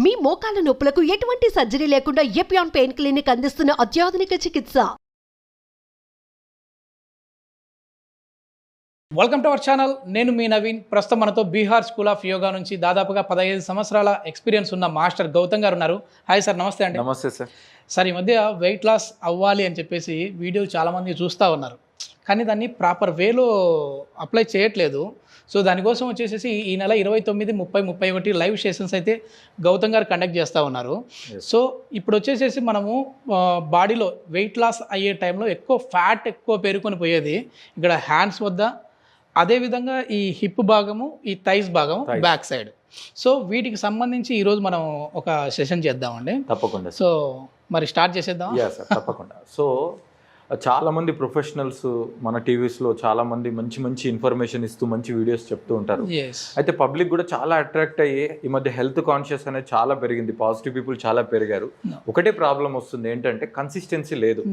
మీ మోకాల నొప్పులకు ఎటువంటి సర్జరీ లేకుండా ఎపియాన్ పెయిన్ క్లినిక్ అందిస్తున్న అత్యాధునిక చికిత్స. Welcome to our channel. నేను మీ నవీన్. ప్రస్తుతం మనతో బీహార్ స్కూల్ ఆఫ్ యోగా నుంచి దాదాపుగా 15 సంవత్సరాల ఎక్స్పీరియన్స్ ఉన్న మాస్టర్ గౌతమ్ గారు ఉన్నారు. హాయ్ సార్, నమస్తే అండి. నమస్తే సార్. సార్, ఈ మధ్య వెయిట్ లాస్ అవ్వాలి అని చెప్పేసి వీడియోలు చాలామంది చూస్తూ ఉన్నారు, కానీ దాన్ని ప్రాపర్ వేలో అప్లై చేయట్లేదు. సో దానికోసం వచ్చేసి ఈ నెల 29, 30, 31 లైవ్ సెషన్స్ అయితే గౌతమ్ గారు కండక్ట్ చేస్తూ ఉన్నారు. సో ఇప్పుడు వచ్చేసేసి మనము బాడీలో వెయిట్ లాస్ అయ్యే టైంలో ఎక్కువ పేరుకొని పోయేది ఇక్కడ హ్యాండ్స్ వద్ద, అదేవిధంగా ఈ హిప్ భాగము, ఈ థైస్ భాగము, బ్యాక్ సైడ్. సో వీటికి సంబంధించి ఈరోజు మనం ఒక సెషన్ చేద్దామండి. తప్పకుండా. సో మరి స్టార్ట్ చేసేద్దాం. సార్, తప్పకుండా. సో చాలామంది ప్రొఫెషనల్స్ మన టీవీస్లో చాలామంది మంచి ఇన్ఫర్మేషన్ ఇస్తూ మంచి వీడియోస్ చెప్తూ ఉంటారు. అయితే పబ్లిక్ కూడా చాలా అట్రాక్ట్ అయ్యి ఈ మధ్య హెల్త్ కాన్షియస్ అనేది చాలా పెరిగింది, పాజిటివ్ పీపుల్ చాలా పెరిగారు. ఒకటే ప్రాబ్లం వస్తుంది, ఏంటంటే కన్సిస్టెన్సీ లేదు.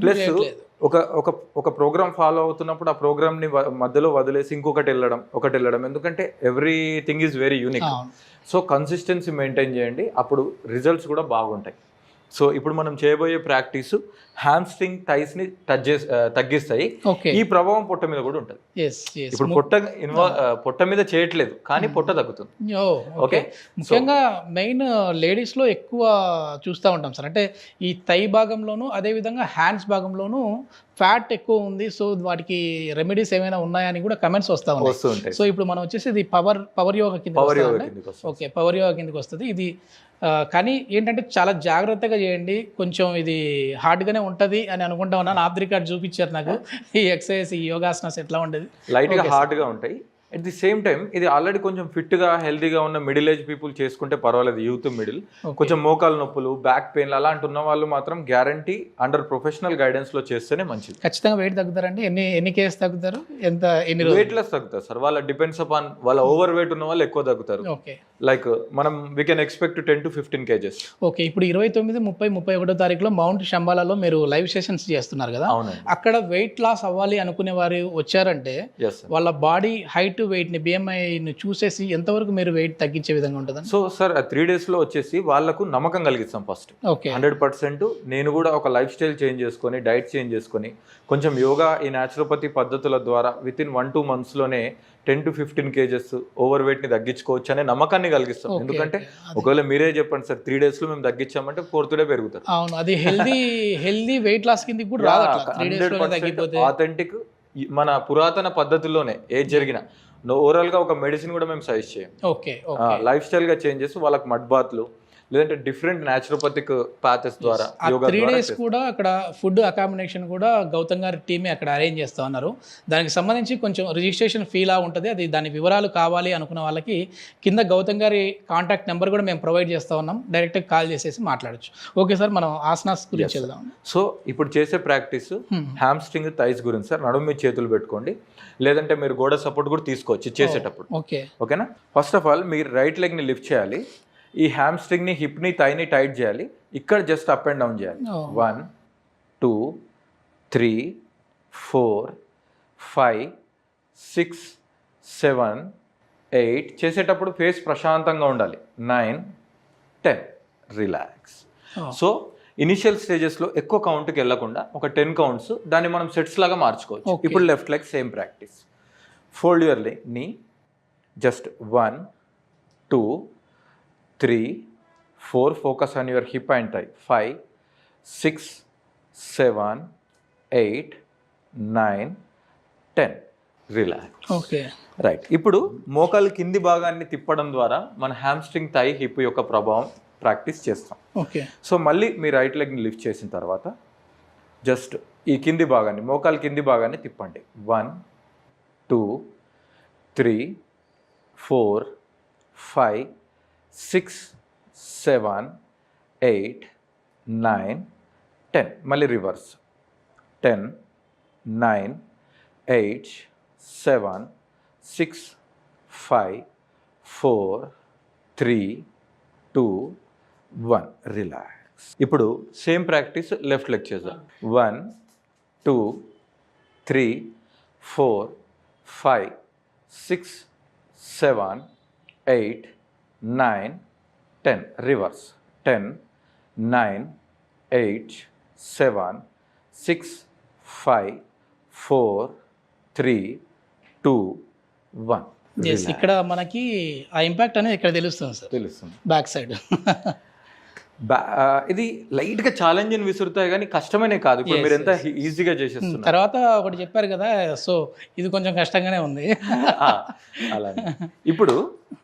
ప్లస్ ఒక ప్రోగ్రామ్ ఫాలో అవుతున్నప్పుడు ఆ ప్రోగ్రామ్ని మధ్యలో వదిలేసి ఒకటి వెళ్ళడం, ఎందుకంటే everything is very unique. So consistency maintain చేయండి, అప్పుడు రిజల్ట్స్ కూడా బాగుంటాయి. సో ఇప్పుడు మనం చేయబోయే ప్రాక్టీస్ హ్యామ్స్ట్రింగ్ థైస్ ని తగ్గిస్తాయి. ఈ ప్రభావం పొట్ట మీద కూడా ఉంటుంది. ఇప్పుడు పొట్ట మీద చేయట్లేదు, కానీ పొట్ట తగ్గుతుంది. ఓకే, ముఖ్యంగా మెయిన్ లేడీస్ లో ఎక్కువ చూస్తూ ఉంటాం సార్. అంటే ఈ థై భాగంలోను, అదే విధంగా హ్యాండ్స్ భాగంలోను ఫ్యాట్ ఎక్కువ ఉంది. సో వాటికి రెమెడీస్ ఏమైనా ఉన్నాయని కూడా కమెంట్స్ వస్తూ ఉంటాయి. సో ఇప్పుడు మనం వచ్చేసి ఇది పవర్ యోగా కింద ఓకే, పవర్ యోగా కిందకి వస్తుంది ఇది. కానీ ఏంటంటే చాలా జాగ్రత్తగా చేయండి, కొంచెం ఇది హార్డ్గానే ఉంటుంది అని అనుకుంటా ఉన్నాను. ఆఫ్ ది రికార్డ్ చూపించారు నాకు ఈ ఎక్సర్సైజ్, ఈ యోగాసనాస్ ఎట్లా ఉంటుంది. లైట్గా హార్డ్గా ఉంటాయి. అట్ ది సేమ్ టైం ఇది ఆల్రెడీ కొంచెం ఫిట్గా హెల్తీగా ఉన్న మిడిల్ ఏజ్ పీపుల్ చేసుకుంటే పర్వాలేదు. యూత్ మిడిల్ కొంచెం మోకాలు నొప్పులు, బ్యాక్ పెయిన్ అలాంటి ఉన్న వాళ్ళు మాత్రం గ్యారంటీ అండర్ ప్రొఫెషనల్ గైడెన్స్ లో చేస్తేనే మంచిది. ఖచ్చితంగా వెయిట్ తగ్గుతారండి. ఎన్ని కేజెస్ తగ్గుతారు? ఎన్ని వెయిట్ లెస్ తగ్గుతారు సార్. వాళ్ళ డిపెండ్స్ అపాన్ వాళ్ళ ఓవర్ వెయిట్ ఉన్న వాళ్ళు ఎక్కువ తగ్గుతారు. లైక్ మనం we can expect 10 to 15 kgs. Okay, ఇప్పుడు 29, 30, 31 తారీఖులో మౌంట్ శంబాలాలో మీరు లైవ్ సెషన్స్ చేస్తున్నారు కదా. అక్కడ వెయిట్ లాస్ అవ్వాలి అనుకునే వారు వచ్చారంటే వాళ్ళ బాడీ హైట్, వెయిట్ ని, BMI ని చూసేసి ఎంతవరకు మీరు వెయిట్ తగ్గించే విధంగా ఉంటుంది? సో సార్, 3 days లో వచ్చేసి వాళ్ళకు నమ్మకం కలిగిస్తాం ఫస్ట్. 100% నేను కూడా ఒక లైఫ్ స్టైల్ చేంజ్ చేసుకొని, డైట్ చేంజ్ చేసుకొని, కొంచెం యోగా, ఈ న్యాచురోపతి పద్ధతుల ద్వారా విత్ ఇన్ 1-2 months లోనే 10 to 15 kgs ఓవర్ వెయిట్ ని తగ్గించుకోవచ్చు అనే నమ్మకాన్ని కలిగిస్తాం. ఎందుకంటే ఒకవేళ మీరే చెప్పండి సార్, 3 days లో మేము తగ్గించామంటే 4th day పెరుగుతారు. అవును, అది హెల్దీ వెయిట్ లాస్ కింద కూడా రాదు. ఆథెంటిక్ మన పురాతన పద్ధతుల్లోనే ఏది జరిగిన ఓవరాల్ గా ఒక మెడిసిన్ కూడా మేము సజెస్ట్ చేయం. లైఫ్ స్టైల్ గా చేంజ్ చేసి వాళ్ళకి మడ్ బాత్లు, లేదంటే డిఫరెంట్ న్యాచురోపతిక్ పాథెస్ ద్వారా 3 days కూడా అక్కడ ఫుడ్ అకామిడేషన్ కూడా గౌతమ్ గారి టీమే అక్కడ అరేంజ్ చేస్తూ ఉన్నారు. దానికి సంబంధించి కొంచెం రిజిస్ట్రేషన్ ఫీలా ఉంటుంది. అది దాని వివరాలు కావాలి అనుకున్న వాళ్ళకి కింద గౌతమ్ గారి కాంటాక్ట్ నెంబర్ కూడా మేము ప్రొవైడ్ చేస్తూ ఉన్నాం. డైరెక్ట్గా కాల్ చేసేసి మాట్లాడచ్చు. ఓకే సార్, మనం ఆసనాస్ గురించి వెళ్దాం. సో ఇప్పుడు చేసే ప్రాక్టీస్ హ్యామ్స్ట్రింగ్ థైస్ గురించి సార్. నడుము మీద చేతులు పెట్టుకోండి, లేదంటే మీరు గోడ సపోర్ట్ కూడా తీసుకోవచ్చు చేసేటప్పుడు. ఓకేనా? ఫస్ట్ ఆఫ్ ఆల్ మీరు రైట్ లెగ్ ని లిఫ్ట్ చేయాలి. ఈ హ్యామ్స్ట్రింగ్ ని, హిప్ ని, థై ని టైట్ చేయాలి. ఇక్కడ జస్ట్ అప్ అండ్ డౌన్ చేయాలి. 1 2 3 4 5 6 7 8. చేసేటప్పుడు ఫేస్ ప్రశాంతంగా ఉండాలి. 9 10. రిలాక్స్. సో ఇనిషియల్ స్టేజెస్లో ఎక్కువ కౌంట్కి వెళ్ళకుండా ఒక 10 counts దాన్ని మనం సెట్స్ లాగా మార్చుకోవచ్చు. ఇప్పుడు left leg same practice. Fold your నీ, just 1 2 3 4. Focus on your hip and thigh. 5 6 7 8 9 10. Relax. Right. ఇప్పుడు మోకాలు కింది భాగాన్ని తిప్పడం ద్వారా మన హ్యామ్స్ట్రింగ్, థై, హిప్ యొక్క ప్రభావం ప్రాక్టీస్ చేస్తాం. సో మళ్ళీ మీ రైట్ లెగ్ని లిఫ్ట్ చేసిన తర్వాత జస్ట్ ఈ కింది భాగాన్ని, మోకాలు కింది భాగాన్ని తిప్పండి. 1 2 3 4 5 6 7 8 9 10. మళ్ళీ రివర్స్. 10 9 8 7 6 5 4 3 2 1. రిలాక్స్. ఇప్పుడు సేమ్ ప్రాక్టీస్ లెఫ్ట్ లెగ్ చేద్దాం. 1 2 3 4 5 6 7 8 9 10 రివర్స్ 10 9 8 7 6 5 4 3 2 1 ఎస్, ఇక్కడ మనకి ఆ ఇంపాక్ట్ అనేది ఇక్కడ తెలుస్తుంది సార్, తెలుస్తుంది. Back side. ఇది లైట్ గా ఛాలెంజ్ అని విసురుతాయి కానీ కష్టమనే కాదు. ఇప్పుడు మీరు ఎంత ఈజీగా చేసేస్తున్నారు. తర్వాత ఒకటి చెప్పారు కదా, సో ఇది కొంచెం కష్టంగానే ఉంది. అలానే ఇప్పుడు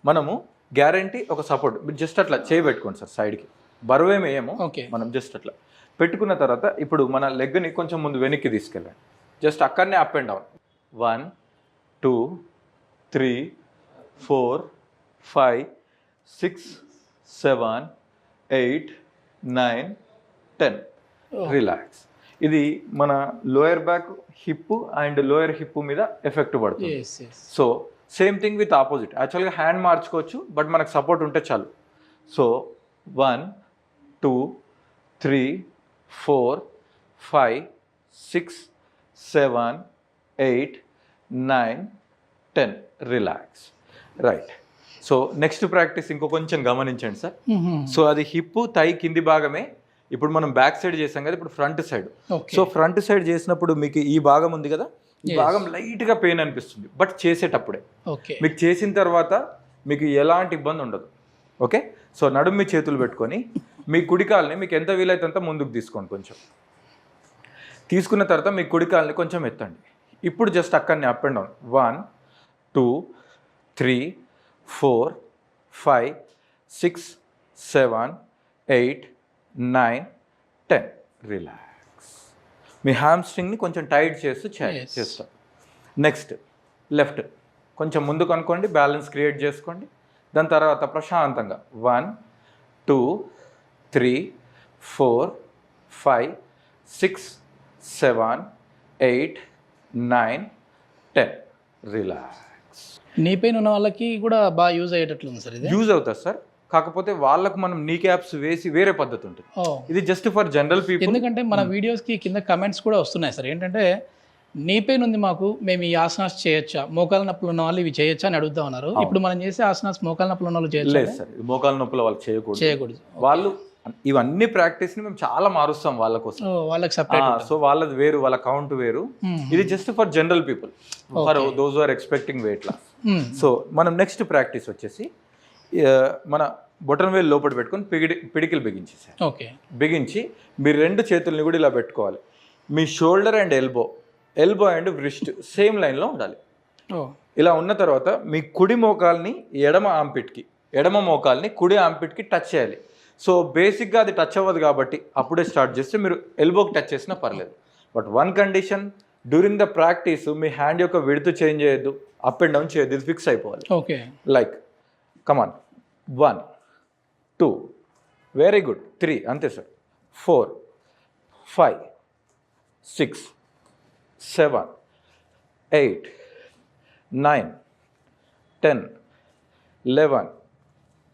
మనము గ్యారంటీ ఒక సపోర్ట్ జస్ట్ అట్లా చేయబెట్టుకోండి సార్ సైడ్కి, బరువేమి ఏమో ఓకే, మనం జస్ట్ అట్లా పెట్టుకున్న తర్వాత ఇప్పుడు మన లెగ్ని కొంచెం ముందు వెనక్కి తీసుకెళ్ళండి. జస్ట్ అక్కడనే అప్ అండ్ డౌన్ 1 2 3 4 5 6 7 8 9 10 రిలాక్స్. ఇది మన lower back hip and lower hip మీద ఎఫెక్ట్ పడుతుంది. So same thing with opposite. యాక్చువల్గా హ్యాండ్ మార్చుకోవచ్చు, బట్ మనకు సపోర్ట్ ఉంటే చాలు. So 1 2 3 4 5 6 7 8 9 10 relax. Right. So next practice ఇంకో కొంచెం గమనించండి సార్. సో అది హిప్ థై కింది భాగమే. ఇప్పుడు మనం బ్యాక్ సైడ్ చేసాం కదా, ఇప్పుడు front side. So front side చేసినప్పుడు మీకు ఈ భాగం ఉంది కదా, ఈ భాగం లైట్గా పెయిన్ అనిపిస్తుంది, బట్ చేసేటప్పుడే. మీకు చేసిన తర్వాత మీకు ఎలాంటి ఇబ్బంది ఉండదు. ఓకే. సో నడుము మీ చేతులు పెట్టుకొని మీ కుడికాల్ని మీకు ఎంత వీలైతే అంత ముందుకు తీసుకోండి. కొంచెం తీసుకున్న తర్వాత మీ కుడికాల్ని కొంచెం ఎత్తండి. ఇప్పుడు జస్ట్ అక్కడనే అప్ అండ్ డౌన్ 1 2 3 4 5 6 7 8 9 10 రిలాక్స్. మీ హ్యామ్స్ట్రింగ్ని కొంచెం టైట్ చేస్తాం. నెక్స్ట్ లెఫ్ట్ కొంచెం ముందుకు అనుకోండి, బ్యాలెన్స్ క్రియేట్ చేసుకోండి. దాని తర్వాత ప్రశాంతంగా 1 2 3 4 5 6 7 8 9 10 రిలాక్స్. నీ పెయిన్ ఉన్న వాళ్ళకి కూడా బాగా యూజ్ అయ్యేటట్లుంది సార్. ఇది యూజ్ అవుతుంది సార్, కాకపోతే వాళ్ళకు మనం నీ క్యాప్స్ వేసి వేరే పద్ధతి ఉంటుంది. ఇది జస్ట్ ఫర్ జనరల్ పీపుల్. ఎందుకంటే మన వీడియోస్కి కింద కమెంట్స్ కూడా వస్తున్నాయి సార్, ఏంటంటే నీ పెయిన్ ఉంది మాకు, మేము ఈ ఆసనాస్ చేయొచ్చా, మోకాల నొప్పులు ఉన్న వాళ్ళు ఇవి చేయొచ్చా అని అడుగుతా ఉన్నారు. ఇప్పుడు మనం చేసే ఆసనాస్ మోకాల నొప్పులు ఉన్న వాళ్ళు చేయొచ్చు? లేదు సార్, మోకాల నొప్పులు వాళ్ళు చేయకూడదు. వాళ్ళు ఇవన్నీ ప్రాక్టీస్ ని మేము చాలా మారుస్తాం వాళ్ళ కోసం, వాళ్ళకి సపరేట్. సో వాళ్ళది వేరు, వాళ్ళ కౌంట్ వేరు. ఇది just for general people, for those are expecting weight loss. So మనం నెక్స్ట్ ప్రాక్టీస్ వచ్చేసి మన బొటన్ వేలు లోపల పెట్టుకొని పిడికిలు బిగించేసారు. ఓకే. బిగించి మీరు రెండు చేతుల్ని కూడా ఇలా పెట్టుకోవాలి. మీ shoulder and elbow and wrist same లైన్లో ఉండాలి. ఇలా ఉన్న తర్వాత మీ కుడి మోకాల్ని ఎడమ మోకాల్ని కుడి ఆంపిట్కి టచ్ చేయాలి. సో బేసిక్గా అది టచ్ అవ్వదు కాబట్టి అప్పుడే స్టార్ట్ చేస్తే మీరు ఎల్బోకి టచ్ చేసినా పర్లేదు. But one condition, during the practice me hand యొక్క విడ్త్ చేంజ్ చేయొద్దు, అప్ అండ్ డౌన్ చేయొద్దు, ఇది ఫిక్స్ అయిపోవాలి. ఓకే. లైక్ కమాన్ 1 2 వెరీ గుడ్ 3 అంతే సార్ 4 5 6 7 8 9 10 11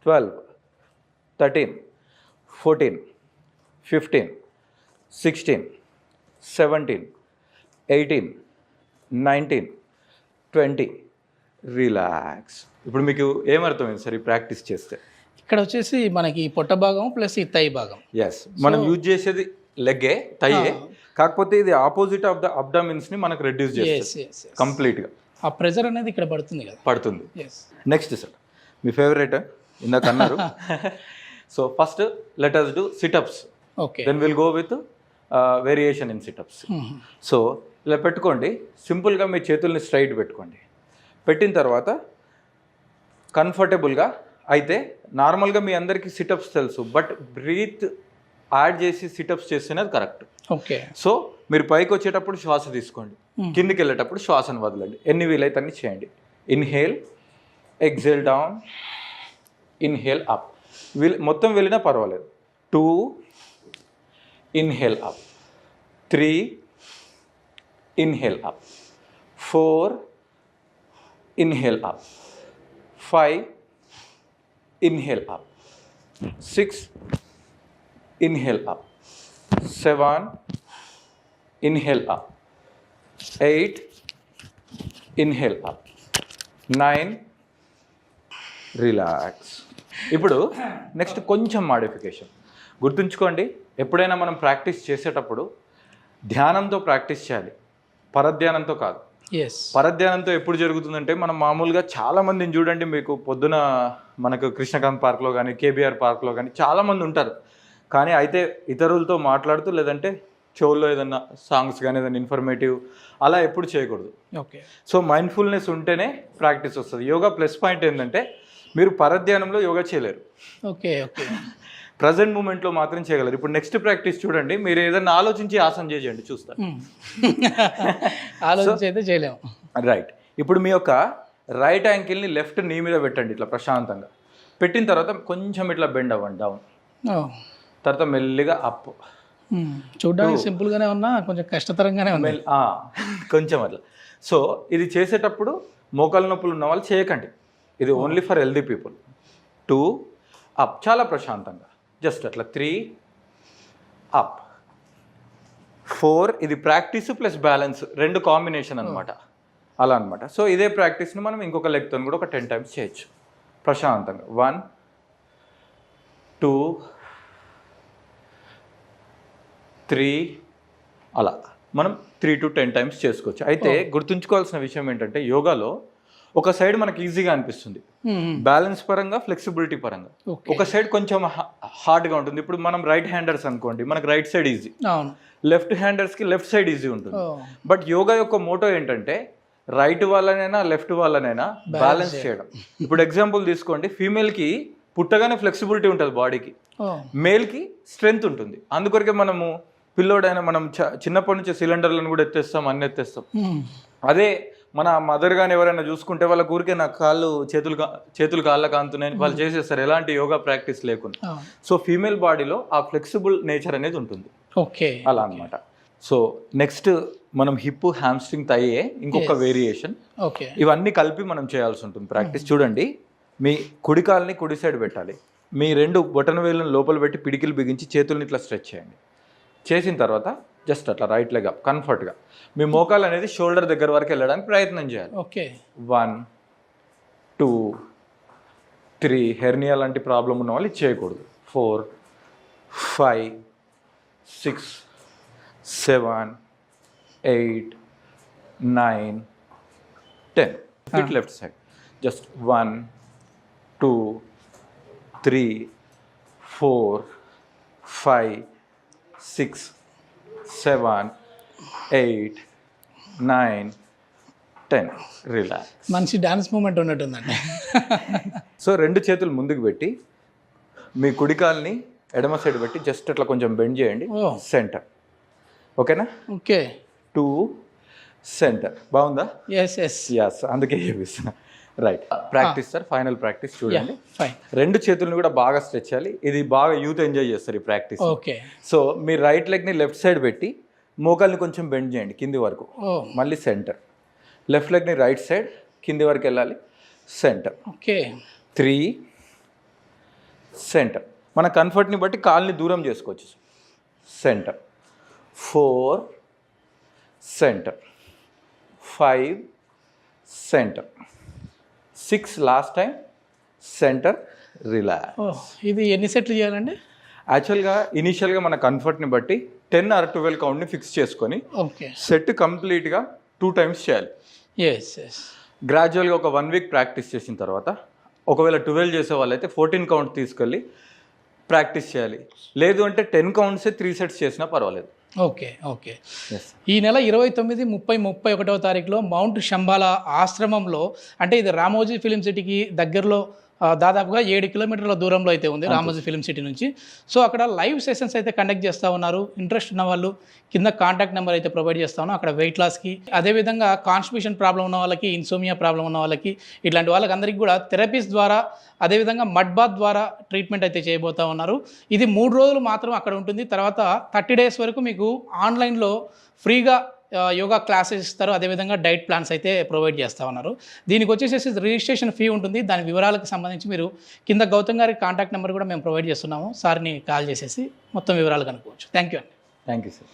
12 13 14 15 16 17 18 19 20 రిలాక్స్. ఇప్పుడు మీకు ఏమర్థమైంది సార్ ఈ ప్రాక్టీస్ చేస్తే? ఇక్కడ వచ్చేసి మనకి పొట్ట భాగం ప్లస్ ఈ థై భాగం. ఎస్, మనం యూజ్ చేసేది లెగ్గే, థైయే, కాకపోతే ఇది ఆపోజిట్ ఆఫ్ ద అబ్డామిన్స్ ని మనకు రెడ్యూస్ చేస్తుంది కంప్లీట్ గా. ఆ ప్రెజర్ అనేది ఇక్కడ పడుతుంది కదా, పడుతుంది. నెక్స్ట్ సార్ మీ ఫేవరెట్ ఇందాక అన్నారు. So first let us do situps. Okay. Then will go with variation in situps. So ఇలా పెట్టుకోండి, సింపుల్గా మీ చేతుల్ని స్ట్రైట్ పెట్టుకోండి. పెట్టిన తర్వాత కంఫర్టబుల్గా అయితే నార్మల్గా మీ అందరికీ సిటప్స్ తెలుసు, బట్ బ్రీత్ యాడ్ చేసి సిటప్స్ చేస్తేనేది కరెక్ట్. ఓకే. సో మీరు పైకి వచ్చేటప్పుడు శ్వాస తీసుకోండి, కిందికి వెళ్ళేటప్పుడు శ్వాసను వదలండి. ఎన్ని వీలైతే అన్ని చేయండి. Inhale, exhale down, inhale up. మొత్తం వెళ్ళినా పర్వాలేదు. 2 inhale up, 3 inhale up, 4 inhale up, 5 inhale up, 6 inhale up, 7 inhale up, 8 inhale up, 9 relax. ఇప్పుడు నెక్స్ట్ కొంచెం మాడిఫికేషన్. గుర్తుంచుకోండి, ఎప్పుడైనా మనం ప్రాక్టీస్ చేసేటప్పుడు ధ్యానంతో ప్రాక్టీస్ చేయాలి, పరధ్యానంతో కాదు. ఎస్. పరధ్యానంతో ఎప్పుడు జరుగుతుందంటే, మనం మామూలుగా చాలామందిని చూడండి, మీకు పొద్దున మనకు కృష్ణకాంత్ పార్క్లో కానీ కేబీఆర్ పార్క్లో కానీ చాలామంది ఉంటారు. కానీ అయితే ఇతరులతో మాట్లాడుతూ, లేదంటే షోల్లో ఏదన్నా సాంగ్స్ కానీ ఏదైనా ఇన్ఫర్మేటివ్ అలా ఎప్పుడు చేయకూడదు. ఓకే. సో మైండ్ఫుల్నెస్ ఉంటేనే ప్రాక్టీస్ వస్తుంది. యోగా ప్లస్ పాయింట్ ఏంటంటే, మీరు పరధ్యానంలో యోగా చేయలేరు. ఓకే. ఓకే. ప్రజెంట్ మూమెంట్లో మాత్రం చేయగలరు. ఇప్పుడు నెక్స్ట్ ప్రాక్టీస్ చూడండి, మీరు ఏదైనా ఆలోచించి ఆసనం చేయండి, చూస్తారు. ఆలోచించి అయితే చేయలేము. రైట్. ఇప్పుడు మీ యొక్క రైట్ యాంకిల్ని లెఫ్ట్ నీ మీద పెట్టండి, ఇట్లా ప్రశాంతంగా పెట్టిన తర్వాత కొంచెం ఇట్లా బెండ్ అవ్వండి డౌన్, తర్వాత మెల్లిగా అప్. చూడడానికి సింపుల్గానే ఉన్నా కొంచెం కష్టతరంగానే ఉంది. కొంచెం అట్లా. సో ఇది చేసేటప్పుడు మోకాలు నొప్పులు ఉన్న వాళ్ళు చేయకండి, ఇది only for healthy people. 2 up, చాలా ప్రశాంతంగా జస్ట్ అట్లా. 3 అప్. 4 ఇది ప్రాక్టీస్ ప్లస్ బ్యాలెన్స్, రెండు కాంబినేషన్ అనమాట, అలా అనమాట. సో ఇదే ప్రాక్టీస్ని మనం ఇంకొక లెగ్తో కూడా ఒక 10 టైమ్స్ చేయొచ్చు ప్రశాంతంగా. 1 2 3 అలా మనం 3 to 10 టైమ్స్ చేసుకోవచ్చు. అయితే గుర్తుంచుకోవాల్సిన విషయం ఏంటంటే, యోగాలో ఒక సైడ్ మనకి ఈజీగా అనిపిస్తుంది, బ్యాలెన్స్ పరంగా, ఫ్లెక్సిబిలిటీ పరంగా. ఒక సైడ్ కొంచెం హార్డ్గా ఉంటుంది. ఇప్పుడు మనం రైట్ హ్యాండర్స్ అనుకోండి, మనకు రైట్ సైడ్ ఈజీ, లెఫ్ట్ హ్యాండర్స్కి లెఫ్ట్ సైడ్ ఈజీ ఉంటుంది. బట్ యోగా యొక్క మోటో ఏంటంటే, రైట్ వాళ్ళనైనా లెఫ్ట్ వాళ్ళనైనా బ్యాలెన్స్ చేయడం. ఇప్పుడు ఎగ్జాంపుల్ తీసుకోండి, ఫీమేల్కి పుట్టగానే ఫ్లెక్సిబిలిటీ ఉంటుంది బాడీకి, మేల్కి స్ట్రెంగ్త్ ఉంటుంది. అందుకొరకే మనము పిల్లోడైనా మనం చిన్నప్పటి నుంచి సిలిండర్లను కూడా ఎత్తేస్తాం, అన్ని ఎత్తేస్తాం. అదే మన మదర్ కానీ ఎవరైనా చూసుకుంటే, వాళ్ళ ఊరికే నాకు చేతులు కాళ్ళ కాంతున్నాయని వాళ్ళు చేసేస్తారు, ఎలాంటి యోగా ప్రాక్టీస్ లేకుండా. సో ఫీమేల్ బాడీలో ఆ ఫ్లెక్సిబుల్ నేచర్ అనేది ఉంటుంది. ఓకే. అలా అనమాట. సో నెక్స్ట్ మనం హిప్, హ్యామ్స్ట్రింగ్, థైయే ఇంకొక వేరియేషన్. ఓకే. ఇవన్నీ కలిపి మనం చేయాల్సి ఉంటుంది ప్రాక్టీస్. చూడండి, మీ కుడి కాల్ని కుడి సైడ్ పెట్టాలి, మీ 2 బొటన వేళ్ళని లోపల పెట్టి పిడికిలు బిగించి చేతుల్ని ఇట్లా స్ట్రెచ్ చేయండి. చేసిన తర్వాత జస్ట్ అట్లా రైట్ లెగ్ అప్ కంఫర్ట్గా. మీ మోకాలు అనేది షోల్డర్ దగ్గర వరకు వెళ్ళడానికి ప్రయత్నం చేయాలి. ఓకే. 1 2 3 హెర్నియా లాంటి ప్రాబ్లం ఉన్న వాళ్ళు ఇది చేయకూడదు. 4 5 6 7 8 9 10. Fit left side. Just 1 2 3 4 5 6 7 8 9 10. Relax. మంచి డాన్స్ మూమెంట్ ఉన్నట్టుందండి. సో 2 చేతులు ముందుకు పెట్టి, మీ కుడి కాల్ని ఎడమ సైడ్ పెట్టి జస్ట్ అట్లా కొంచెం బెండ్ చేయండి. సెంటర్. ఓకేనా? ఓకే. 2 సెంటర్. బాగుందా? ఎస్. అందుకే చూపిస్తున్నా. Right. Practice sir, final practice చూడండి. 2 చేతులను కూడా బాగా స్ట్రెచ్ చేయాలి. ఇది బాగా యూత్ ఎంజాయ్ చేస్తారు ఈ ప్రాక్టీస్. ఓకే. సో మీ రైట్ లెగ్ని లెఫ్ట్ సైడ్ పెట్టి మోకాల్ని కొంచెం బెండ్ చేయండి కింది వరకు, మళ్ళీ సెంటర్. లెఫ్ట్ లెగ్ని రైట్ సైడ్ కింది వరకు వెళ్ళాలి, సెంటర్. ఓకే. 3 సెంటర్. మన కంఫర్ట్ని బట్టి కాల్ని దూరం చేసుకోవచ్చు. Centre. 4 centre. 5 centre. 6 last time, centre. Relax. ఇది ఎన్ని సెట్లు చేయాలండి? యాక్చువల్గా ఇనీషియల్గా మన కంఫర్ట్ని బట్టి 10 or 12 కౌంట్ని ఫిక్స్ చేసుకొని సెట్ కంప్లీట్గా 2 టైమ్స్ చేయాలి. గ్రాడ్యువల్గా ఒక 1 వీక్ ప్రాక్టీస్ చేసిన తర్వాత, ఒకవేళ 12 చేసే వాళ్ళైతే 14 కౌంట్ తీసుకెళ్ళి ప్రాక్టీస్ చేయాలి. లేదు అంటే 10 కౌంట్సే 3 సెట్స్ చేసినా పర్వాలేదు. ఓకే. ఈ నెల 29, 30, 31వ తారీఖులో మౌంట్ శంబాల ఆశ్రమంలో, అంటే ఇది రామోజీ ఫిలిం సిటీకి దగ్గరలో దాదాపుగా 7 కిలోమీటర్ల దూరంలో అయితే ఉంది రామోజీ ఫిలిం సిటీ నుంచి. సో అక్కడ లైవ్ సెషన్స్ అయితే కండక్ట్ చేస్తూ ఉన్నారు. ఇంట్రెస్ట్ ఉన్న వాళ్ళు కింద కాంటాక్ట్ నెంబర్ అయితే ప్రొవైడ్ చేస్తా ఉన్నాం. అక్కడ వెయిట్ లాస్కి, అదేవిధంగా కాన్స్టిపేషన్ ప్రాబ్లం ఉన్న వాళ్ళకి, ఇన్సోమియా ప్రాబ్లం ఉన్న వాళ్ళకి, ఇట్లాంటి వాళ్ళకి అందరికీ కూడా థెరపీస్ ద్వారా, అదేవిధంగా మడ్ బాత్ ద్వారా ట్రీట్మెంట్ అయితే చేయబోతూ ఉన్నారు. ఇది 3 రోజులు మాత్రం అక్కడ ఉంటుంది. తర్వాత 30 days వరకు మీకు ఆన్లైన్లో ఫ్రీగా యోగా క్లాసెస్ ఇస్తారు. అదేవిధంగా డైట్ ప్లాన్స్ అయితే ప్రొవైడ్ చేస్తూ ఉన్నారు. దీనికి వచ్చేసేసి రిజిస్ట్రేషన్ ఫీ ఉంటుంది. దాని వివరాలకు సంబంధించి మీరు కింద గౌతమ్ గారి కాంటాక్ట్ నెంబర్ కూడా మేము ప్రొవైడ్ చేస్తున్నాము. సార్ని కాల్ చేసేసి మొత్తం వివరాలు కనుక్కోవచ్చు. థ్యాంక్ యూ అండి. Thank you sir.